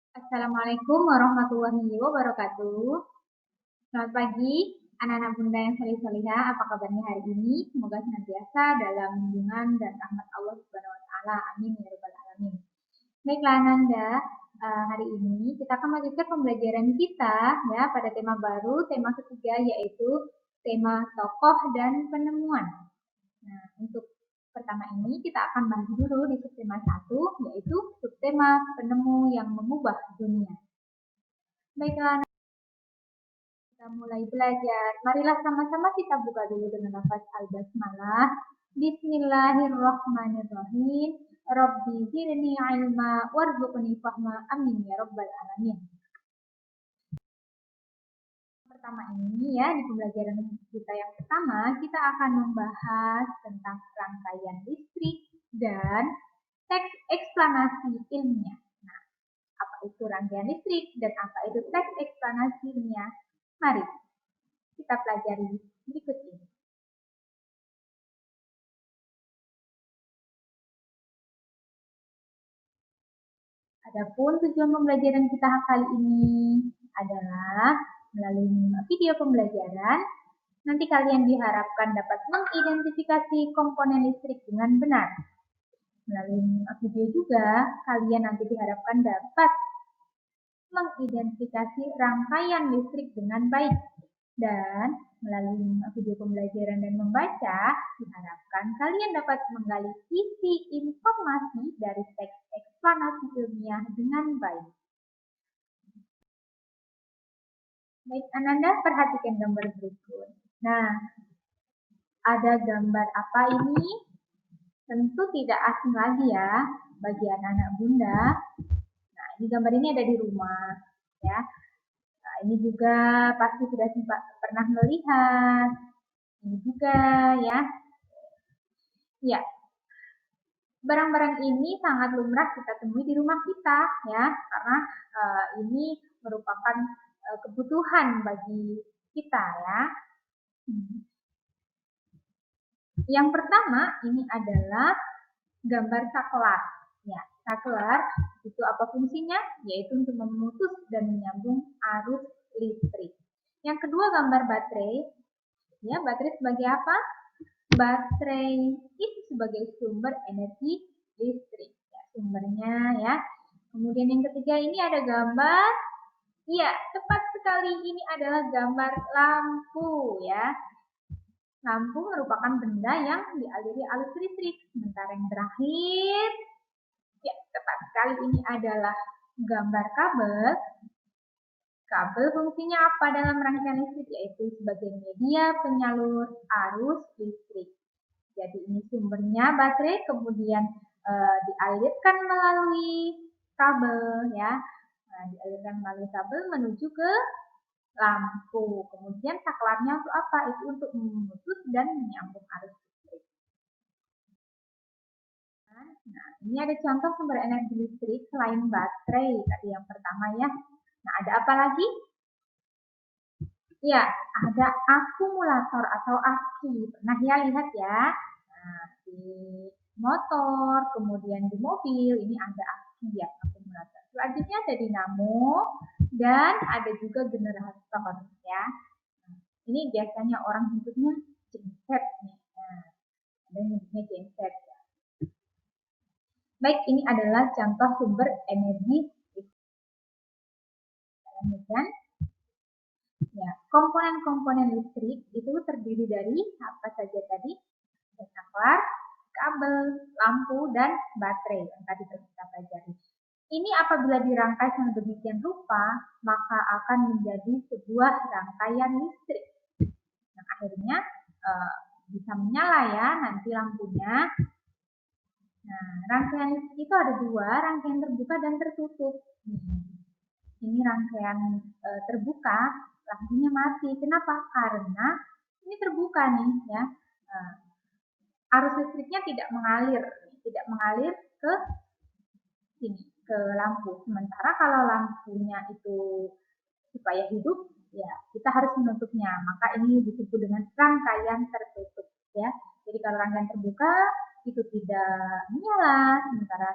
Assalamualaikum warahmatullahi wabarakatuh. Selamat pagi, anak-anak bunda yang salih-salihah. Apa kabarnya hari ini? Semoga senantiasa dalam lindungan dan rahmat Allah Subhanahu wa Ta'ala. Amin ya Rabbal 'Alamin. Baiklah, Ananda. Hari ini kita akan melanjutkan pembelajaran kita ya pada tema baru, tema ketiga yaitu tema tokoh dan penemuan. Nah, untuk pertama ini kita akan bahas dulu di subtema 1 yaitu subtema penemu yang mengubah dunia. Baiklah, kita mulai belajar. Marilah sama-sama kita buka dulu dengan lafaz al-basmalah. Bismillahirrahmanirrahim. Rabbi zidni ilma warzuqni fahma. Amin ya rabbal alamin. Pertama ini ya, di pembelajaran kita yang pertama, kita akan membahas tentang rangkaian listrik dan teks eksplanasi ilmiah. Nah, apa itu rangkaian listrik dan apa itu teks eksplanasi ilmiah? Mari kita pelajari berikut ini. Adapun tujuan pembelajaran kita kali ini adalah melalui video pembelajaran, nanti kalian diharapkan dapat mengidentifikasi komponen listrik dengan benar. Melalui video juga, kalian nanti diharapkan dapat mengidentifikasi rangkaian listrik dengan baik. Dan melalui video pembelajaran dan membaca, diharapkan kalian dapat menggali isi informasi dari teks eksplanasi ilmiah dengan baik. Baik, Ananda, perhatikan gambar berikut. Nah, ada gambar apa ini? Tentu tidak asing lagi ya bagi anak-anak bunda. Nah, ini gambar ini ada di rumah, ya. Nah, ini juga pasti sudah sempat pernah melihat. Ini juga ya. Ya, barang-barang ini sangat lumrah kita temui di rumah kita ya, karena ini merupakan kebutuhan bagi kita ya. Yang pertama ini adalah gambar saklar. Ya, saklar itu apa fungsinya? Yaitu untuk memutus dan menyambung arus listrik. Yang kedua gambar baterai. Ya, baterai sebagai apa? Baterai itu sebagai sumber energi listrik. Ya, sumbernya ya. Kemudian yang ketiga ini ada gambar. Iya, tepat sekali, ini adalah gambar lampu ya. Lampu merupakan benda yang dialiri arus listrik. Sementara yang terakhir, ya tepat sekali, ini adalah gambar kabel. Kabel fungsinya apa dalam rangkaian listrik? Yaitu sebagai media penyalur arus listrik. Jadi ini sumbernya baterai, kemudian dialirkan melalui kabel ya. Nah, dialirkan melalui kabel menuju ke lampu. Kemudian saklarnya untuk apa? Itu untuk memutus dan menyambung arus listrik. Nah, ini ada contoh sumber energi listrik selain baterai tadi yang pertama ya. Nah, ada apa lagi? Ya, ada akumulator atau aki. Pernah ya lihat ya? Nah, di motor, kemudian di mobil, ini ada aki ya, akumulator. Selanjutnya ada dinamo dan ada juga generator ya. Nah, ini biasanya orang sebutnya genset nih. Nah, ada yang nyebutnya genset ya. Baik, ini adalah contoh sumber energi listrik. Ya, komponen-komponen listrik itu terdiri dari apa saja tadi? Saklar, kabel, lampu, dan baterai yang tadi kita pelajari. Ini apabila dirangkai sedemikian rupa, maka akan menjadi sebuah rangkaian listrik. Yang akhirnya bisa menyala ya nanti lampunya. Nah, rangkaian listrik itu ada dua, rangkaian terbuka dan tertutup. Ini rangkaian terbuka, lampunya mati. Kenapa? Karena ini terbuka nih ya. Arus listriknya tidak mengalir ke sini, ke lampu. Sementara kalau lampunya itu supaya hidup, ya kita harus menutupnya. Maka ini disebut dengan rangkaian tertutup ya. Jadi kalau rangkaian terbuka itu tidak menyala, sementara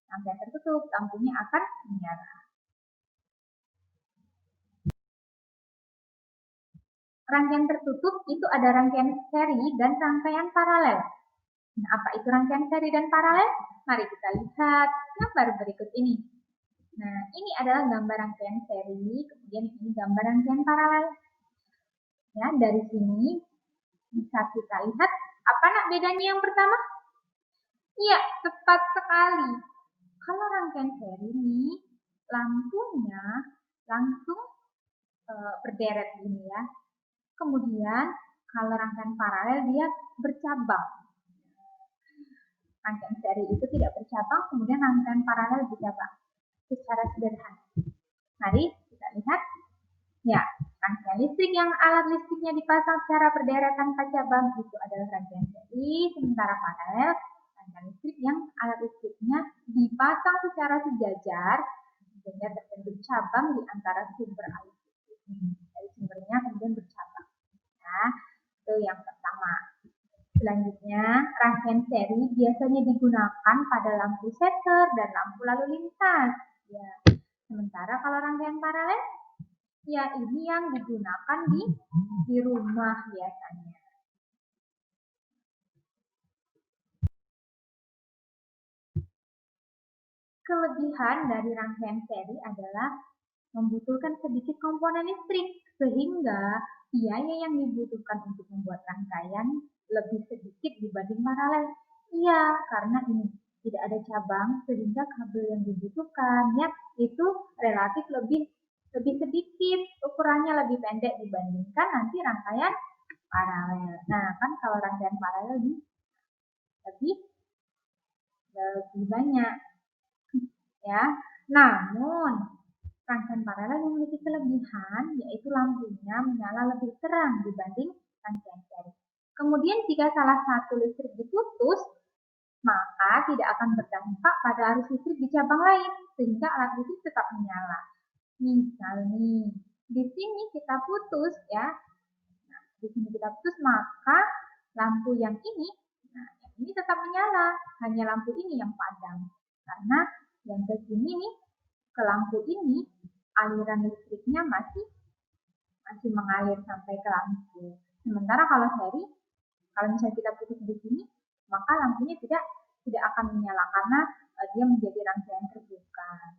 rangkaian tertutup lampunya akan menyala. rangkaian tertutup itu ada rangkaian seri dan rangkaian paralel. Nah, apa itu rangkaian seri dan paralel? Mari kita lihat gambar berikut ini. Nah, ini adalah gambar rangkaian seri, kemudian ini gambar rangkaian paralel. Ya, dari sini bisa kita lihat apa nak bedanya yang pertama? Iya, tepat sekali. Kalau rangkaian seri ini lampunya langsung berderet ini ya. Kemudian kalau rangkaian paralel dia bercabang. Rangkaian seri itu tidak bercabang, kemudian rangkaian paralel bercabang. Secara sederhana. Mari kita lihat. Ya, rangkaian listrik yang alat listriknya dipasang secara berderet tanpa cabang itu adalah rangkaian seri, sementara paralel rangkaian listrik yang alat listriknya dipasang secara sejajar sehingga terbentuk cabang di antara sumber air listrik. Dari sumbernya kemudian bercabang. Nah, itu yang pertama. Selanjutnya, rangkaian seri biasanya digunakan pada lampu setter dan lampu lalu lintas. Ya. Sementara kalau rangkaian paralel, ya ini yang digunakan di rumah biasanya. Kelebihan dari rangkaian seri adalah membutuhkan sedikit komponen listrik, sehingga biaya yang dibutuhkan untuk membuat rangkaian lebih sedikit dibanding paralel. Iya, karena ini tidak ada cabang, sehingga kabel yang dibutuhkan ya itu relatif lebih sedikit, ukurannya lebih pendek dibandingkan nanti rangkaian paralel. Nah, kan kalau rangkaian paralel lebih banyak ya. Namun rangkaian paralel memiliki kelebihan yaitu lampunya menyala lebih terang dibanding rangkaian seri. Kemudian jika salah satu listrik diputus, maka tidak akan berdampak pada arus listrik di cabang lain sehingga alat listrik tetap menyala. Misal nih, di sini kita putus ya. Nah, di sini kita putus maka lampu yang ini, nah yang ini tetap menyala, hanya lampu ini yang padam. Karena yang ke sini nih, ke lampu ini aliran listriknya masih mengalir sampai ke lampu. Sementara kalau seri, kalau misalnya kita putus di sini, maka lampunya tidak akan menyala karena dia menjadi rangkaian terbuka.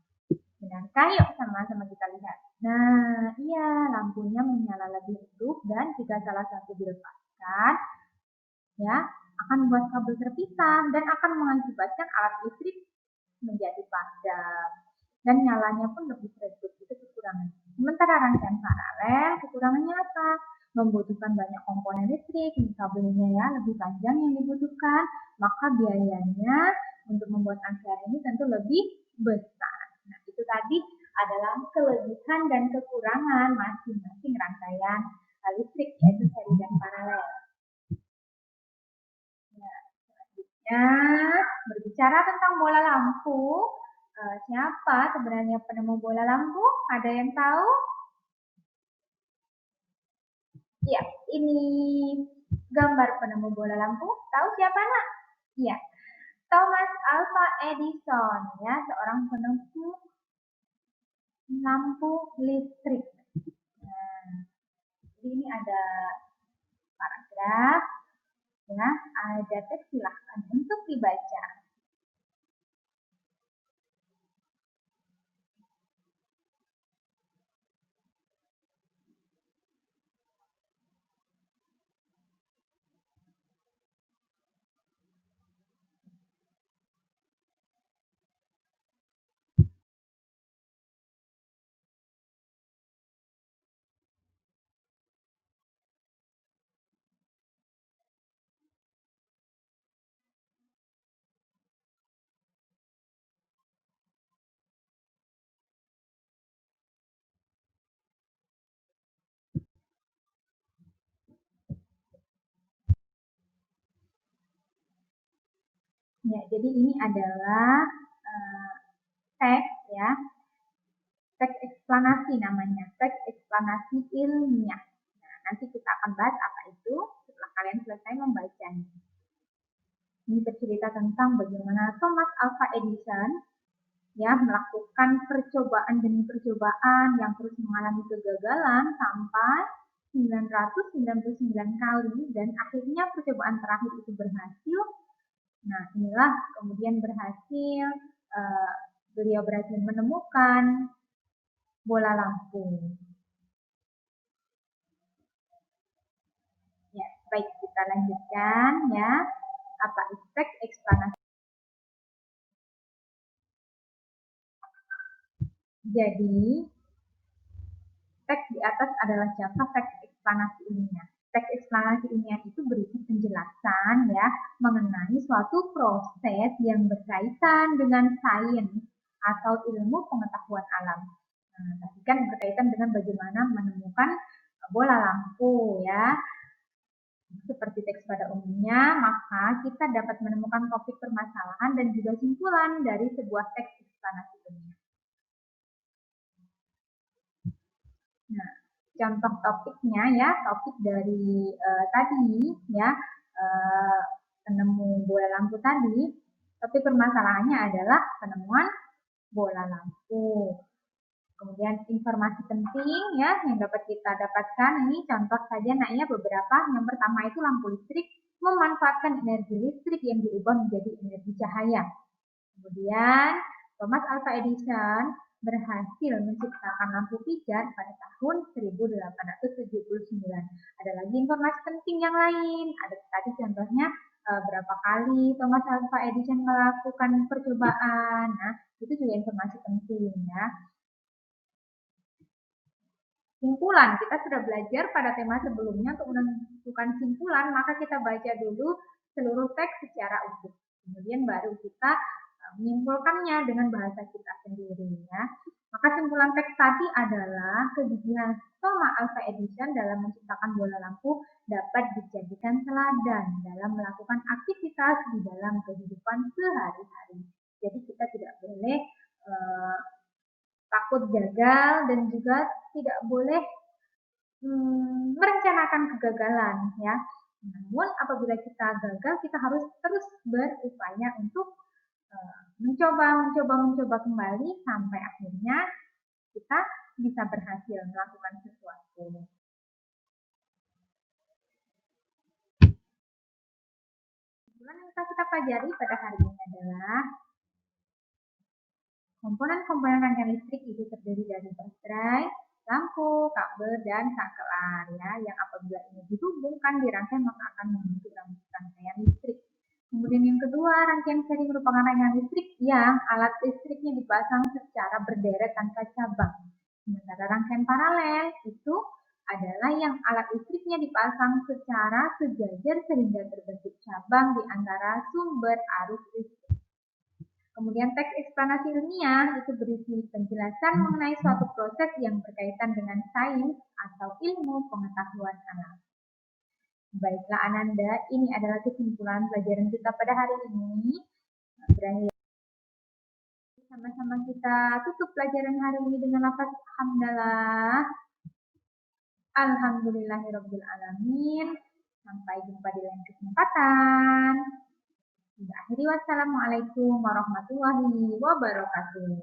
Benarkah? Yuk sama-sama kita lihat. Nah, iya, lampunya menyala lebih redup dan jika salah satu dilepaskan, ya, akan membuat kabel terpisah dan akan mengakibatkan alat listrik menjadi padam dan nyalanya pun lebih redup. Itu kekurangan. Sementara rangkaian paralel, kekurangannya apa? Membutuhkan banyak komponen listrik, kabelnya ya lebih panjang yang dibutuhkan, maka biayanya untuk membuat rangkaian ini tentu lebih besar. Nah, itu tadi adalah kelebihan dan kekurangan masing-masing rangkaian listrik, yaitu seri dan paralel. Nah, selanjutnya, berbicara tentang bola lampu, siapa sebenarnya penemu bola lampu? Ada yang tahu? Ya, ini gambar penemu bola lampu. Tahu siapa nak? Ya, Thomas Alva Edison ya, seorang penemu lampu listrik. Nah, jadi ini ada paragraf ya, ada teks, silahkan untuk dibaca. Ya, jadi ini adalah teks ya, teks eksplanasi namanya, teks eksplanasi ilmiah. Nah, nanti kita akan bahas apa itu setelah kalian selesai membacanya. Ini bercerita tentang bagaimana Thomas Alva Edison ya melakukan percobaan demi percobaan yang terus mengalami kegagalan sampai 999 kali dan akhirnya percobaan terakhir itu berhasil. Nah, inilah kemudian berhasil, beliau berhasil menemukan bola lampu. Ya, baik, kita lanjutkan ya. Apa teks eksplanasi? Jadi, teks di atas adalah contoh teks eksplanasi ilmiah. Teks eksplanasi ilmiah itu berisi penjelasan ya mengenai suatu proses yang berkaitan dengan sains atau ilmu pengetahuan alam. Nah, tadi kan berkaitan dengan bagaimana menemukan bola lampu ya. Seperti teks pada umumnya, maka kita dapat menemukan topik permasalahan dan juga simpulan dari sebuah teks eksplanasi ilmiah. Nah, contoh topiknya ya, topik dari tadi ya, penemu bola lampu tadi, topik permasalahannya adalah penemuan bola lampu. Kemudian informasi penting ya yang dapat kita dapatkan ini contoh saja naknya beberapa. Yang pertama itu lampu listrik memanfaatkan energi listrik yang diubah menjadi energi cahaya. Kemudian Thomas Alva Edison berhasil menciptakan lampu pijar pada tahun 1879. Ada lagi informasi penting yang lain. Ada tadi contohnya berapa kali Thomas Alva Edison melakukan percobaan. Nah, itu juga informasi penting ya. Simpulan, kita sudah belajar pada tema sebelumnya untuk menentukan simpulan, maka kita baca dulu seluruh teks secara utuh. Kemudian baru kita menyimpulkannya dengan bahasa kita sendiri ya. Maka simpulan teks tadi adalah kegigihan Thomas Alva Edison dalam menciptakan bola lampu dapat dijadikan teladan dalam melakukan aktivitas di dalam kehidupan sehari-hari. Jadi kita tidak boleh takut gagal dan juga tidak boleh merencanakan kegagalan ya. Namun apabila kita gagal, kita harus terus berupaya untuk mencoba kembali sampai akhirnya kita bisa berhasil melakukan sesuatu. Yang kita pelajari pada hari ini adalah komponen-komponen rangkaian listrik itu terdiri dari baterai, lampu, kabel, dan saklar ya, yang apabila ini dihubungkan di rangkaian maka akan membentuk rangkaian listrik. Kemudian yang kedua, rangkaian seri merupakan rangkaian listrik yang alat listriknya dipasang secara berderet tanpa cabang. Sementara rangkaian paralel itu adalah yang alat listriknya dipasang secara sejajar sehingga terbentuk cabang di antara sumber arus listrik. Kemudian teks eksplanasi ilmiah itu berisi penjelasan mengenai suatu proses yang berkaitan dengan sains atau ilmu pengetahuan alam. Baiklah Ananda, ini adalah kesimpulan pelajaran kita pada hari ini. Berakhir. Sama-sama kita tutup pelajaran hari ini dengan lafaz hamdalah. Alhamdulillahirabbil alamin. Sampai jumpa di lain kesempatan. Akhiri wassalamualaikum warahmatullahi wabarakatuh.